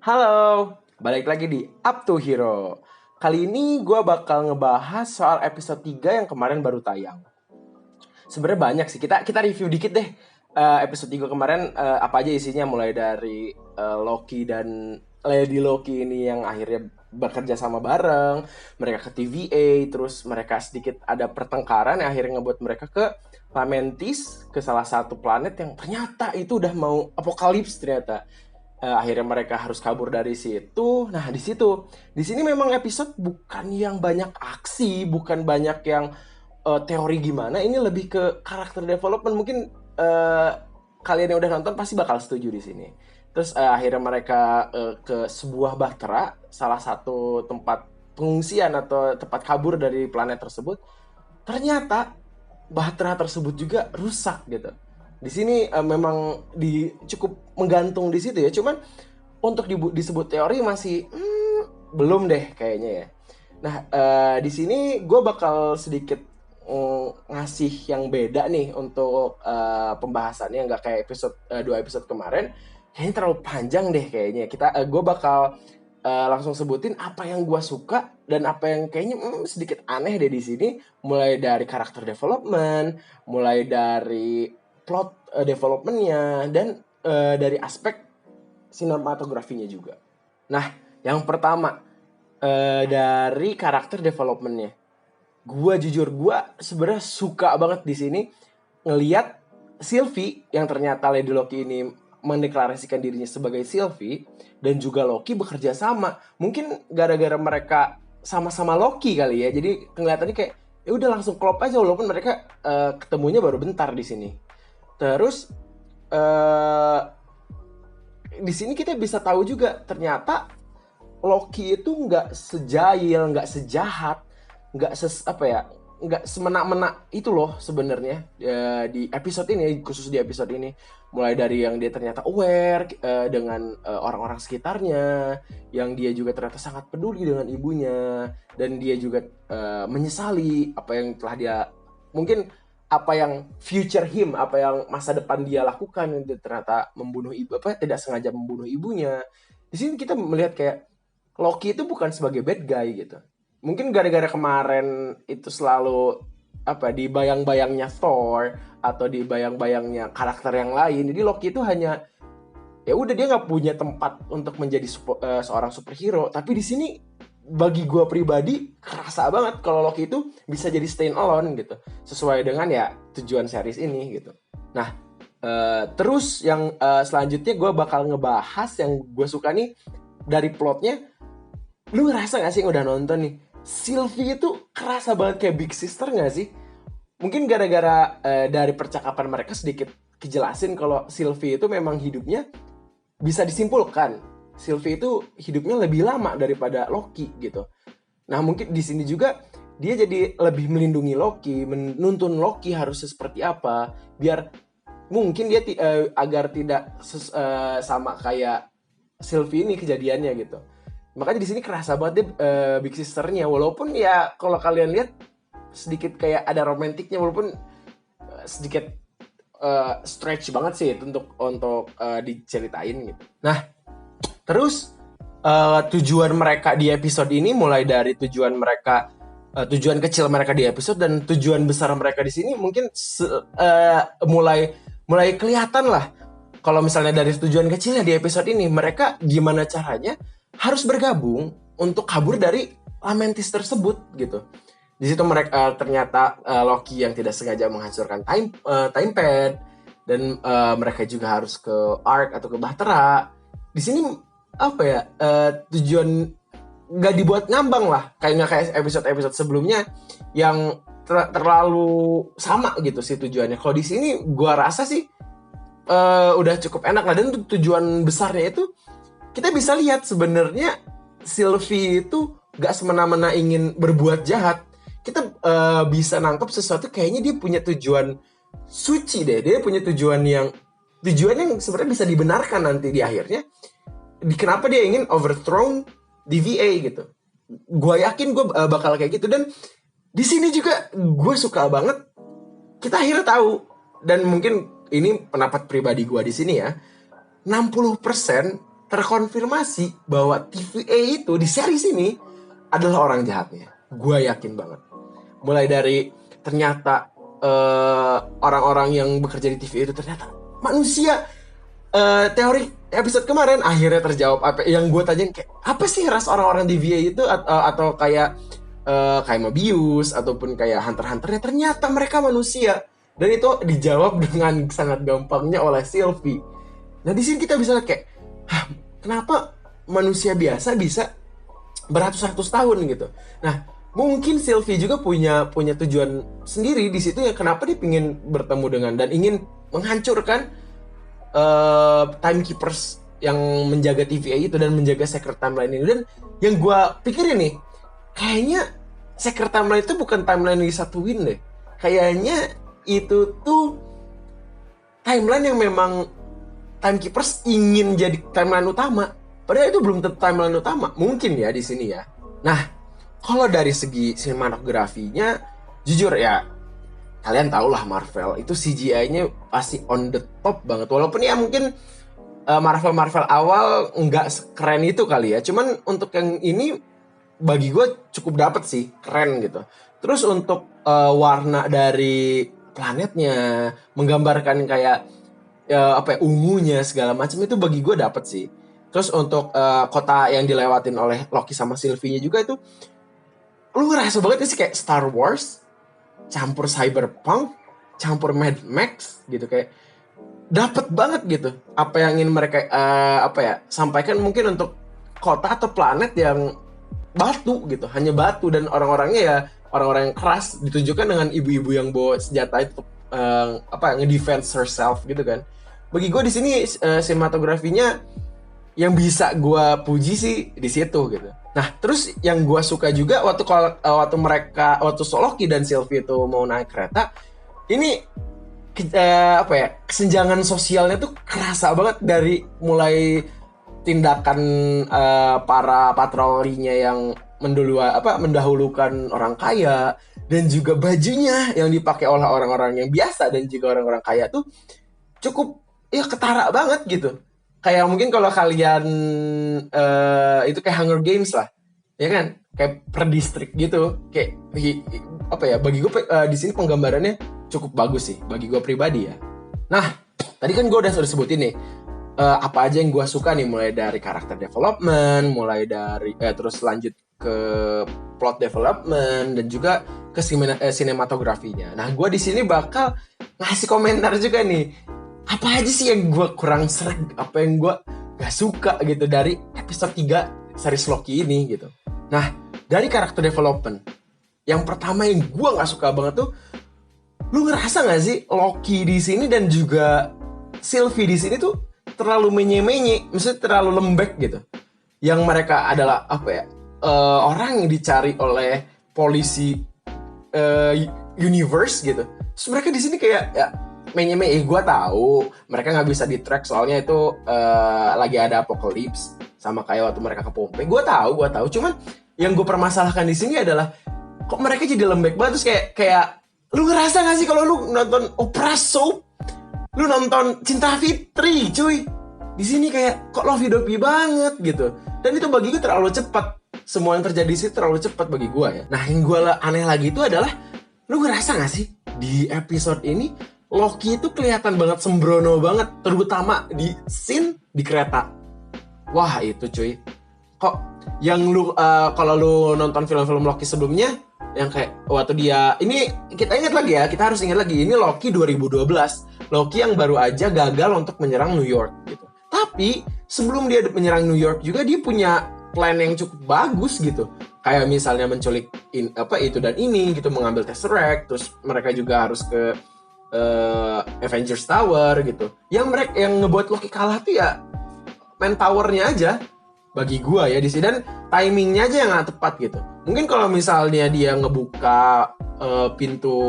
Halo, balik lagi di Up to Hero. Kali ini gue bakal ngebahas soal episode 3 yang kemarin baru tayang. Sebenarnya banyak sih, kita review dikit deh. Episode 3 kemarin apa aja isinya, mulai dari Loki dan Lady Loki ini yang akhirnya bekerja sama bareng. Mereka ke TVA, terus mereka sedikit ada pertengkaran yang akhirnya ngebuat mereka ke Lamentis, ke salah satu planet yang ternyata itu udah mau apokalips ternyata. Akhirnya mereka harus kabur dari situ. Nah, di sini memang episode bukan yang banyak aksi, bukan banyak yang teori gimana. Ini lebih ke karakter development. Mungkin eh, kalian yang udah nonton pasti bakal setuju di sini. Terus akhirnya mereka ke sebuah bahtera, salah satu tempat pengungsian atau tempat kabur dari planet tersebut. Ternyata bahtera tersebut juga rusak gitu. Di sini memang cukup menggantung di situ ya. Cuman untuk disebut teori masih belum deh kayaknya ya. Nah, di sini gue bakal sedikit ngasih yang beda nih untuk pembahasannya, nggak kayak dua episode kemarin. Kayaknya terlalu panjang deh kayaknya. Gue bakal langsung sebutin apa yang gue suka dan apa yang kayaknya sedikit aneh deh di sini. Mulai dari karakter development, mulai dari plot developmentnya, dan dari aspek sinematografinya juga. Nah, yang pertama dari karakter developmentnya, gue sebenarnya suka banget di sini ngelihat Sylvie yang ternyata Lady Loki ini mendeklarasikan dirinya sebagai Sylvie, dan juga Loki bekerja sama. Mungkin gara-gara mereka sama-sama Loki kali ya, jadi kelihatannya kayak ya udah langsung klop aja walaupun mereka ketemunya baru bentar di sini. Terus eh di sini kita bisa tahu juga ternyata Loki itu nggak sejail, nggak sejahat, nggak semena-mena itu loh sebenarnya di episode ini, khusus di episode ini. Mulai dari yang dia ternyata aware dengan orang-orang sekitarnya, yang dia juga ternyata sangat peduli dengan ibunya, dan dia juga menyesali apa yang telah dia mungkin apa yang future him, apa yang masa depan dia lakukan, dia ternyata membunuh ibu, apa tidak sengaja membunuh ibunya. Di sini kita melihat kayak Loki itu bukan sebagai bad guy gitu. Mungkin gara-gara kemarin itu selalu di bayang-bayangnya Thor atau di bayang-bayangnya karakter yang lain. Jadi Loki itu hanya ya udah, dia nggak punya tempat untuk menjadi seorang superhero. Tapi di sini bagi gue pribadi kerasa banget kalau Loki itu bisa jadi stand alone gitu, sesuai dengan ya tujuan series ini gitu. Nah, terus yang selanjutnya gue bakal ngebahas yang gue suka nih dari plotnya. Lu ngerasa gak sih yang udah nonton nih, Sylvie itu kerasa banget kayak Big Sister gak sih? Mungkin gara-gara dari percakapan mereka sedikit kejelasin kalau Sylvie itu memang hidupnya bisa disimpulkan Sylvie itu hidupnya lebih lama daripada Loki gitu. Nah, mungkin di sini juga dia jadi lebih melindungi Loki, menuntun Loki harusnya seperti apa, biar mungkin dia agar tidak sama kayak Sylvie ini kejadiannya gitu. Makanya di sini kerasa banget dia Big Sister-nya, walaupun ya kalau kalian lihat sedikit kayak ada romantiknya, walaupun sedikit stretch banget sih untuk diceritain gitu. Nah, terus tujuan mereka di episode ini mulai dari tujuan kecil mereka di episode dan tujuan besar mereka di sini mungkin mulai kelihatan lah. Kalau misalnya dari tujuan kecilnya di episode ini, mereka gimana caranya harus bergabung untuk kabur dari Lamentis tersebut gitu. Di situ mereka ternyata Loki yang tidak sengaja menghancurkan time pad, dan mereka juga harus ke Ark atau ke Bahtera. Di sini tujuan nggak dibuat ngambang lah, nggak kayak episode sebelumnya yang terlalu sama gitu sih tujuannya. Kalau di sini gua rasa sih udah cukup enak lah, dan tujuan besarnya itu kita bisa lihat sebenarnya Sylvie itu nggak semena-mena ingin berbuat jahat. Kita bisa nangkep sesuatu kayaknya dia punya tujuan suci deh, dia punya tujuan yang sebenarnya bisa dibenarkan nanti di akhirnya. Kenapa dia ingin overthrow TVA gitu? Gue yakin gue bakal kayak gitu, dan di sini juga gue suka banget. Kita akhirnya tahu, dan mungkin ini pendapat pribadi gue di sini ya, 60% terkonfirmasi bahwa TVA itu di series ini adalah orang jahatnya. Gue yakin banget. Mulai dari ternyata orang-orang yang bekerja di TVA itu ternyata manusia. Teori episode kemarin akhirnya terjawab. Apa yang gue tanyain kayak apa sih ras orang-orang di TVA itu atau kayak Mobius ataupun kayak Hunter-Hunternya, ternyata mereka manusia. Dan itu dijawab dengan sangat gampangnya oleh Sylvie. Nah di sini kita bisa lihat kayak, kenapa manusia biasa bisa beratus-ratus tahun gitu. Nah mungkin Sylvie juga punya tujuan sendiri di situ ya, kenapa dia ingin bertemu dengan dan ingin menghancurkan timekeepers yang menjaga TVA itu dan menjaga secret timeline ini. Dan yang gue pikirin nih, kayaknya secret timeline itu bukan timeline yang disatuin deh. Kayaknya itu tuh timeline yang memang timekeepers ingin jadi timeline utama. Padahal itu belum tentu timeline utama. Mungkin ya di sini ya. Nah, kalau dari segi sinematografinya, jujur ya, kalian tau lah Marvel itu CGI-nya pasti on the top banget. Walaupun ya mungkin Marvel awal nggak keren itu kali ya. Cuman untuk yang ini bagi gue cukup dapet sih, keren gitu. Terus untuk warna dari planetnya, menggambarkan kayak ungunya segala macam itu bagi gue dapet sih. Terus untuk kota yang dilewatin oleh Loki sama Sylvie-nya juga itu, lu ngerasa banget sih kayak Star Wars campur cyberpunk, campur Mad Max gitu, kayak dapet banget gitu apa yang ingin mereka sampaikan. Mungkin untuk kota atau planet yang batu gitu, hanya batu, dan orang-orangnya ya orang-orang yang keras, ditunjukkan dengan ibu-ibu yang bawa senjata itu ngedefense herself gitu kan. Bagi gue di sini sinematografinya yang bisa gue puji sih di situ gitu. Nah, terus yang gue suka juga waktu Loki dan Sylvie itu mau naik kereta, ini kesenjangan sosialnya tuh kerasa banget dari mulai tindakan para patrolinya yang mendahulukan orang kaya, dan juga bajunya yang dipakai oleh orang-orang yang biasa dan juga orang-orang kaya tuh cukup ya ketara banget gitu. Kayak mungkin kalau kalian itu kayak Hunger Games lah, ya kan? Kayak per distrik gitu. Kayak bagi gue di sini penggambarannya cukup bagus sih bagi gue pribadi ya. Nah, tadi kan gue udah sebutin nih apa aja yang gue suka nih, mulai dari karakter development, mulai dari terus lanjut ke plot development dan juga ke sinematografinya. Nah, gue di sini bakal ngasih komentar juga nih. Apa aja sih yang gue kurang sreg, apa yang gue gak suka gitu dari episode 3 series Loki ini gitu. Nah, dari karakter development, yang pertama yang gue gak suka banget tuh, lu ngerasa gak sih Loki di sini dan juga Sylvie di sini tuh terlalu menye-menye, maksudnya terlalu lembek gitu. Yang mereka adalah orang yang dicari oleh polisi universe gitu. Terus mereka di sini kayak ya menye-menye. Gue tahu mereka nggak bisa di track soalnya itu lagi ada apocalypse sama kayak waktu mereka ke Pompeii. Gue tahu. Cuman yang gue permasalahkan di sini adalah kok mereka jadi lembek banget. Terus kayak lu ngerasa nggak sih kalau lu nonton opera soap, lu nonton Cinta Fitri, cuy. Di sini kayak kok lovey-dovey banget gitu. Dan itu bagi gue terlalu cepat. Semua yang terjadi sih terlalu cepat bagi gue ya. Nah, yang gue aneh lagi itu adalah, lu ngerasa gak sih di episode ini Loki itu kelihatan banget sembrono banget, terutama di scene di kereta. Wah, itu cuy. Kok yang lu kalau lu nonton film-film Loki sebelumnya yang kayak waktu dia ini, kita ingat lagi ya, kita harus ingat lagi, ini Loki 2012. Loki yang baru aja gagal untuk menyerang New York gitu. Tapi sebelum dia menyerang New York juga dia punya plan yang cukup bagus gitu. Kayak misalnya menculik itu dan ini gitu, mengambil Tesseract, terus mereka juga harus ke Avengers Tower gitu. Yang ngebuat Loki kalah tuh ya manpowernya aja bagi gua ya di sini, dan timingnya aja yang nggak tepat gitu. Mungkin kalau misalnya dia ngebuka pintu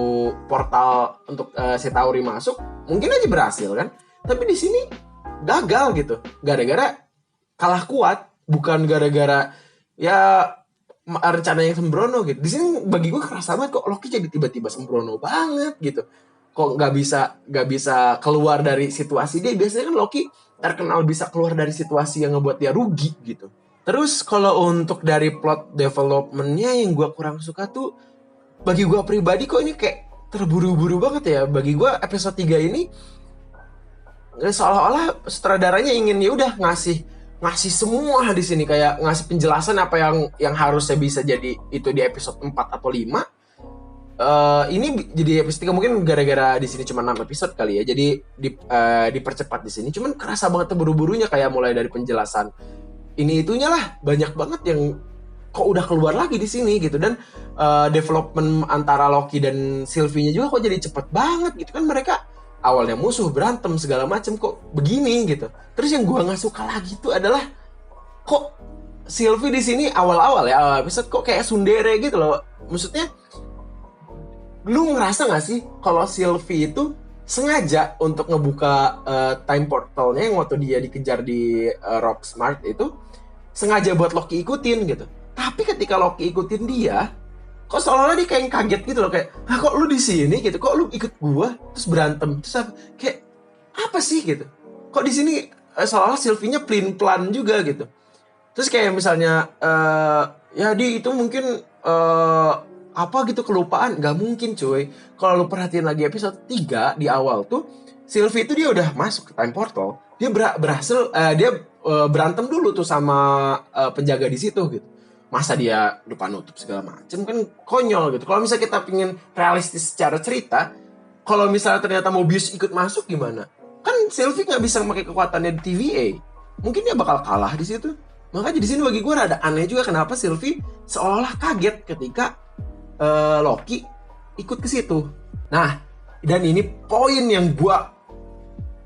portal untuk Chitauri masuk, mungkin aja berhasil kan. Tapi di sini gagal gitu, gara-gara kalah kuat, bukan gara-gara ya rencana yang sembrono gitu. Di sini bagi gue kerasa banget kok Loki jadi tiba-tiba sembrono banget gitu. kok nggak bisa keluar dari situasi dia. Biasanya kan Loki terkenal bisa keluar dari situasi yang ngebuat dia rugi gitu. Terus kalau untuk dari plot developmentnya yang gue kurang suka tuh, bagi gue pribadi kok ini kayak terburu-buru banget ya. Bagi gue episode 3 ini seolah-olah sutradaranya ingin ya udah ngasih semua di sini, kayak ngasih penjelasan apa yang harusnya bisa jadi itu di episode 4 atau 5. Ini jadi episode 3 mungkin gara-gara di sini cuma 6 episode kali ya. Jadi dipercepat di sini. Cuman kerasa banget terburu-burunya, kayak mulai dari penjelasan ini itunya lah, banyak banget yang kok udah keluar lagi di sini gitu. Dan development antara Loki dan Sylvie-nya juga kok jadi cepet banget gitu kan. Mereka awalnya musuh, berantem segala macem, kok begini gitu. Terus yang gua nggak suka lagi itu adalah kok Sylvie di sini awal-awal ya awal episode kok kayak tsundere gitu loh. Maksudnya lu ngerasa gak sih kalau Sylvie itu sengaja untuk ngebuka time portalnya yang waktu dia dikejar di Rock Smart itu, sengaja buat Loki ikutin gitu. Tapi ketika Loki ikutin dia, kok seolah-olah dia kayak kaget gitu loh, kayak kok lu di sini gitu, kok lu ikut gua terus berantem, terus kayak apa sih gitu. Kok di sini seolah-olah Sylvie-nya plan juga gitu. Terus kayak misalnya ya dia itu mungkin apa gitu kelupaan, nggak mungkin cuy. Kalau lu perhatiin lagi episode 3 di awal tuh, Sylvie itu dia udah masuk ke time portal, dia berhasil berantem dulu tuh sama penjaga di situ gitu. Masa dia lupa nutup segala macem, kan konyol gitu. Kalau misalnya kita pingin realistis secara cerita, kalau misalnya ternyata Mobius ikut masuk gimana? Kan Sylvie nggak bisa pakai kekuatannya di TVA, mungkin dia bakal kalah di situ. Makanya di sini bagi gue rada aneh juga kenapa Sylvie seolah-olah kaget ketika Loki ikut ke situ. Nah, dan ini poin yang gue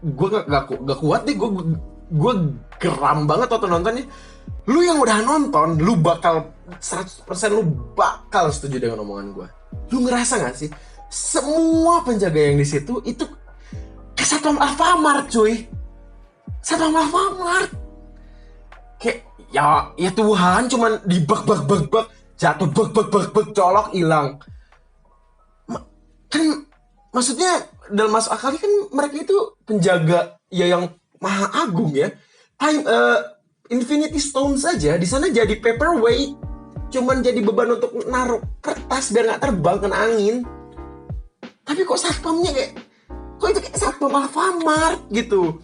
gak kuat deh, gue geram banget waktu nontonnya. Lu yang udah nonton, lu bakal 100% lu bakal setuju dengan omongan gue. Lu ngerasa gak sih semua penjaga yang di situ itu kayak Satpam Alfamart cuy. Satpam Alfamart kayak ya Tuhan, cuman dibak jatuh bak colok hilang. Kan maksudnya dalam masuk akal kan mereka itu penjaga ya yang maha agung ya. Infinity Stone saja di sana jadi paperweight, cuman jadi beban untuk naruh kertas biar nggak terbang kena angin. Tapi kok satpamnya kok itu kayak Satpam Alfamart gitu.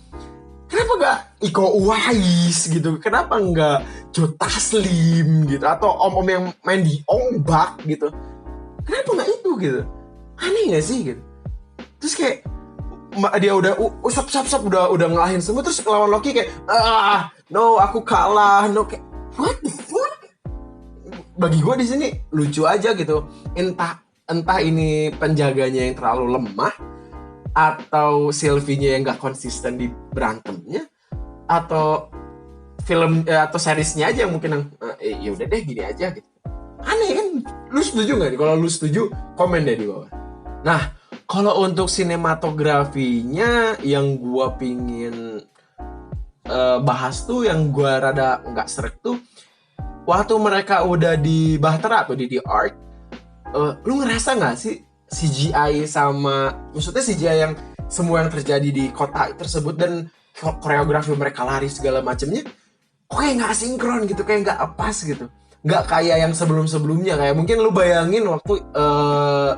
Kenapa gak Iko Uwais gitu? Kenapa gak Joe Taslim gitu? Atau om-om yang main di ombak gitu? Kenapa gak itu gitu? Aneh gak sih gitu? Terus kayak dia udah usap udah ngelahin semua, terus lawan Loki kayak no aku kalah, no, kayak what the fuck? Bagi gue di sini lucu aja gitu. Entah ini penjaganya yang terlalu lemah, atau Sylvie-nya yang gak konsisten di berantemnya, atau film atau seriesnya aja yang mungkin ya udah deh gini aja gitu. Aneh kan? Lu setuju gak nih? Kalau lu setuju, komen deh di bawah. Nah, kalau untuk sinematografinya yang gua pingin bahas tuh, yang gua rada nggak srek tuh, waktu mereka udah di Bahtera atau di Ark, lu ngerasa nggak sih CGI sama, maksudnya CGI yang semua yang terjadi di kota tersebut dan koreografi mereka lari segala macamnya, kok kayak nggak sinkron gitu, kayak nggak pas gitu, nggak kayak yang sebelumnya. Kayak mungkin lu bayangin waktu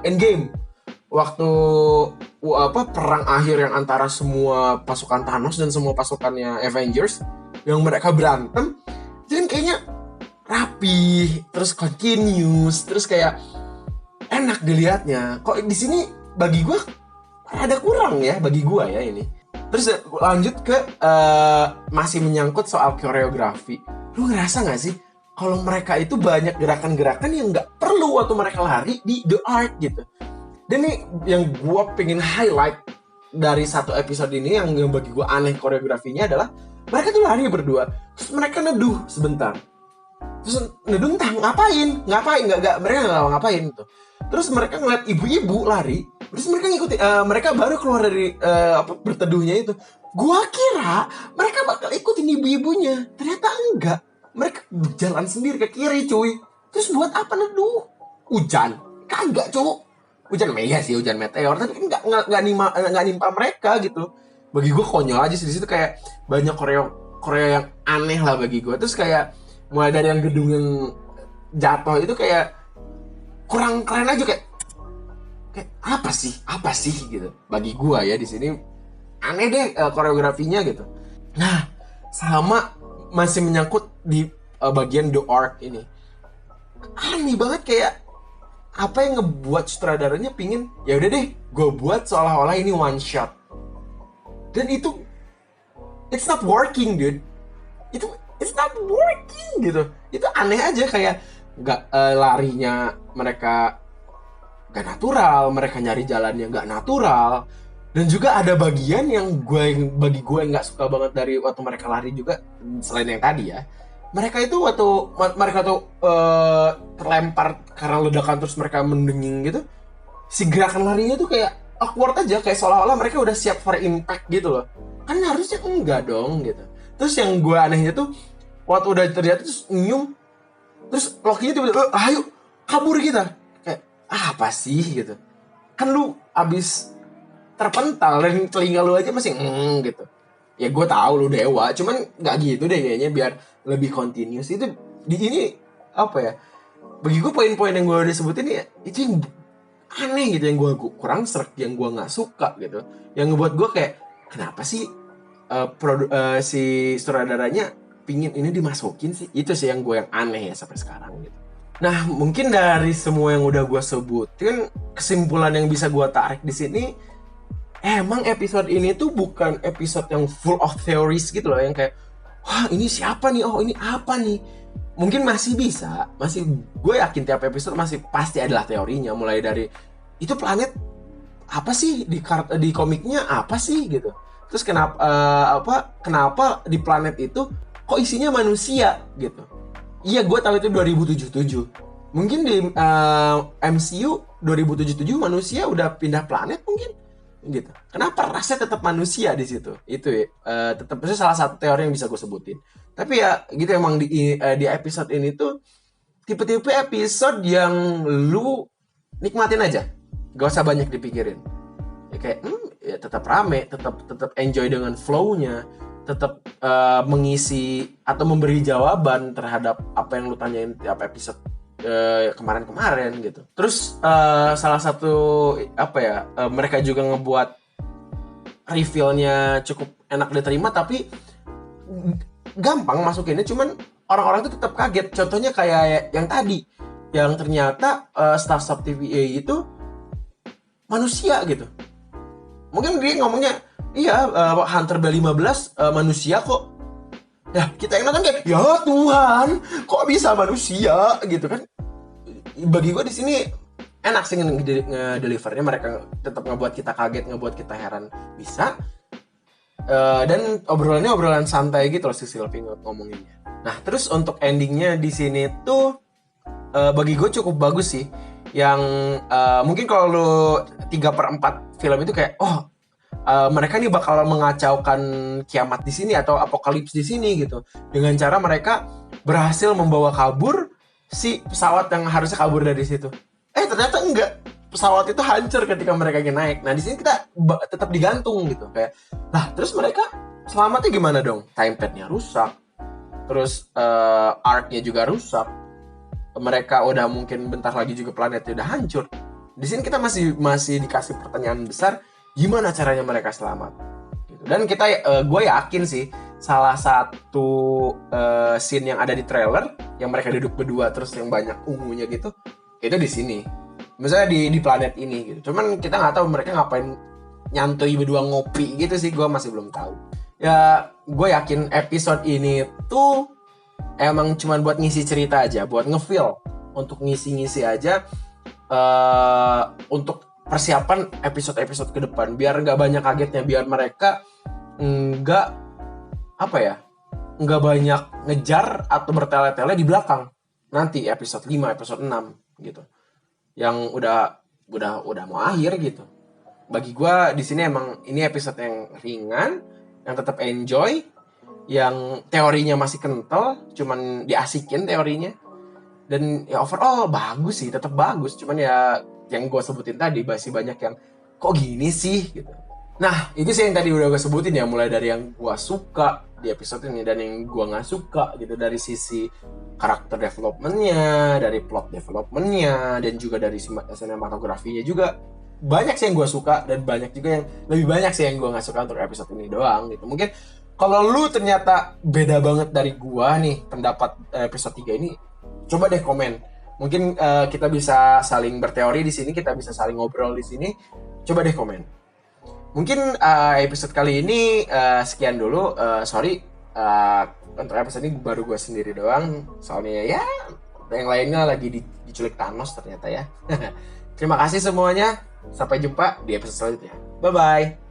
Endgame, waktu perang akhir yang antara semua pasukan Thanos dan semua pasukannya Avengers, yang mereka berantem, itu kan kayaknya rapi, terus continuous, terus kayak enak dilihatnya. Kok di sini bagi gue ada kurang ya, bagi gue ya ini. Terus lanjut ke masih menyangkut soal koreografi. Lu ngerasa gak sih kalau mereka itu banyak gerakan-gerakan yang gak perlu waktu mereka lari di The Ark gitu. Dan ini yang gue pengen highlight dari satu episode ini, yang bagi gue aneh koreografinya adalah mereka tuh lari berdua, terus mereka neduh sebentar. Terus neduh entah ngapain, mereka gak ngapain tuh. Terus mereka ngeliat ibu-ibu lari, terus mereka ngikutin, mereka baru keluar dari berteduhnya itu. Gua kira mereka bakal ikutin ibu-ibunya, ternyata enggak. Mereka jalan sendiri ke kiri cuy. Terus buat apa neduh? Hujan? Kagak cowok. hujan ya sih, hujan meteor, tapi kan nggak nimpa mereka gitu. Bagi gue konyol aja sih di situ, kayak banyak Korea yang aneh lah bagi gue. Terus kayak mulai dari yang gedung yang jatuh itu kayak kurang keren aja, kayak apa sih gitu. Bagi gue ya di sini aneh deh koreografinya gitu. Nah, sama masih menyangkut di bagian The Ark ini. Aneh banget, kayak apa yang ngebuat sutradaranya pingin ya udah deh gue buat seolah-olah ini one shot, dan itu it's not working dude, itu it's not working gitu. Itu aneh aja, kayak nggak larinya mereka gak natural, mereka nyari jalannya gak natural. Dan juga ada bagian yang bagi gue nggak suka banget dari waktu mereka lari juga, selain yang tadi ya, mereka itu waktu mereka tuh terlempar karena ledakan terus mereka mendenging gitu, si gerakan larinya tuh kayak awkward aja, kayak seolah-olah mereka udah siap for impact gitu loh. Kan harusnya enggak dong gitu. Terus yang gue anehnya tuh waktu udah terjadi terus nyium, terus Loki-nya tiba-tiba ayo kabur kita, kayak apa sih gitu. Kan lu abis terpental dan telinga lu aja masih gitu. Ya gue tahu lu dewa, cuman nggak gitu deh kayaknya, biar lebih continuous. Itu di ini apa ya, bagi gue poin-poin yang gue udah sebutin ya itu yang aneh gitu, yang gue kurang serk, yang gue nggak suka gitu, yang ngebuat gue kayak kenapa sih si sutradaranya pingin ini dimasukin sih. Itu sih yang gue yang aneh ya sampai sekarang gitu. Nah, mungkin dari semua yang udah gue sebutin, kesimpulan yang bisa gue tarik di sini, emang episode ini tuh bukan episode yang full of theories gitu loh, yang kayak wah ini siapa nih, oh ini apa nih. Mungkin masih bisa, gue yakin tiap episode masih pasti adalah teorinya, mulai dari itu planet apa sih di komiknya apa sih gitu. Terus kenapa di planet itu kok isinya manusia gitu. Iya, gue tahu itu 2077. Mungkin di MCU 2077 manusia udah pindah planet mungkin gitu. Kenapa rasanya tetap manusia di situ? Itu ya, tetap itu salah satu teori yang bisa gue sebutin. Tapi ya gitu, emang di episode ini tuh tipe-tipe episode yang lu nikmatin aja, gak usah banyak dipikirin. Ya kayak ya tetap rame, tetap enjoy dengan flow-nya, tetap mengisi atau memberi jawaban terhadap apa yang lu tanyain tiap episode kemarin-kemarin gitu. Terus salah satu apa ya, mereka juga ngebuat reveal-nya cukup enak diterima, tapi gampang masukinnya, cuman orang-orang itu tetap kaget. Contohnya kayak yang tadi, yang ternyata staff TVA itu manusia gitu. Mungkin dia ngomongnya iya Hunter B15 manusia kok. Ya kita yang nonton kayak ya Tuhan kok bisa manusia gitu kan. Bagi gue di sini enak sih ngedelivernya, mereka tetap ngebuat kita kaget, ngebuat kita heran bisa. Dan obrolan santai gitu loh si Sylvie ngomonginnya. Nah terus untuk endingnya di sini tuh bagi gue cukup bagus sih. Yang mungkin kalau lo 3/4 film itu kayak mereka nih bakal mengacaukan kiamat di sini atau apokalips di sini gitu, dengan cara mereka berhasil membawa kabur si pesawat yang harusnya kabur dari situ. Ternyata enggak, pesawat itu hancur ketika mereka naik. Nah di sini kita tetap digantung gitu, kayak nah terus mereka selamatnya gimana dong? Timepadnya rusak, terus arc-nya juga rusak, mereka udah mungkin bentar lagi juga planetnya udah hancur. Di sini kita masih dikasih pertanyaan besar, gimana caranya mereka selamat gitu. Dan kita gue yakin sih salah satu scene yang ada di trailer yang mereka duduk berdua terus yang banyak ungunya gitu, itu di sini misalnya di planet ini gitu. Cuman kita nggak tahu mereka ngapain nyantui berdua ngopi gitu sih, gue masih belum tahu. Ya gue yakin episode ini tuh emang cuman buat ngisi cerita aja, buat nge-feel, untuk ngisi-ngisi aja untuk persiapan episode-episode ke depan, biar nggak banyak kagetnya, biar mereka nggak banyak ngejar atau bertele-tele di belakang nanti episode 5, episode 6 gitu, yang udah mau akhir gitu. Bagi gue di sini emang ini episode yang ringan, yang tetap enjoy, yang teorinya masih kental, cuman diasikin teorinya. Dan ya overall bagus sih, tetap bagus. Cuman ya yang gue sebutin tadi masih banyak yang kok gini sih gitu. Nah, itu sih yang tadi udah gue sebutin ya, mulai dari yang gue suka di episode ini dan yang gue nggak suka gitu, dari sisi karakter developmentnya, dari plot developmentnya, dan juga dari sinematografinya juga banyak sih yang gue suka, dan banyak juga yang lebih banyak sih yang gue nggak suka untuk episode ini doang gitu. Mungkin kalau lu ternyata beda banget dari gue nih pendapat episode 3 ini, coba deh komen. Mungkin kita bisa saling berteori di sini, kita bisa saling ngobrol di sini. Coba deh komen. Mungkin episode kali ini sekian dulu. Sorry, untuk episode ini baru gue sendiri doang. Soalnya ya yang lainnya lagi diculik Thanos ternyata ya. Terima kasih semuanya. Sampai jumpa di episode selanjutnya. Bye-bye.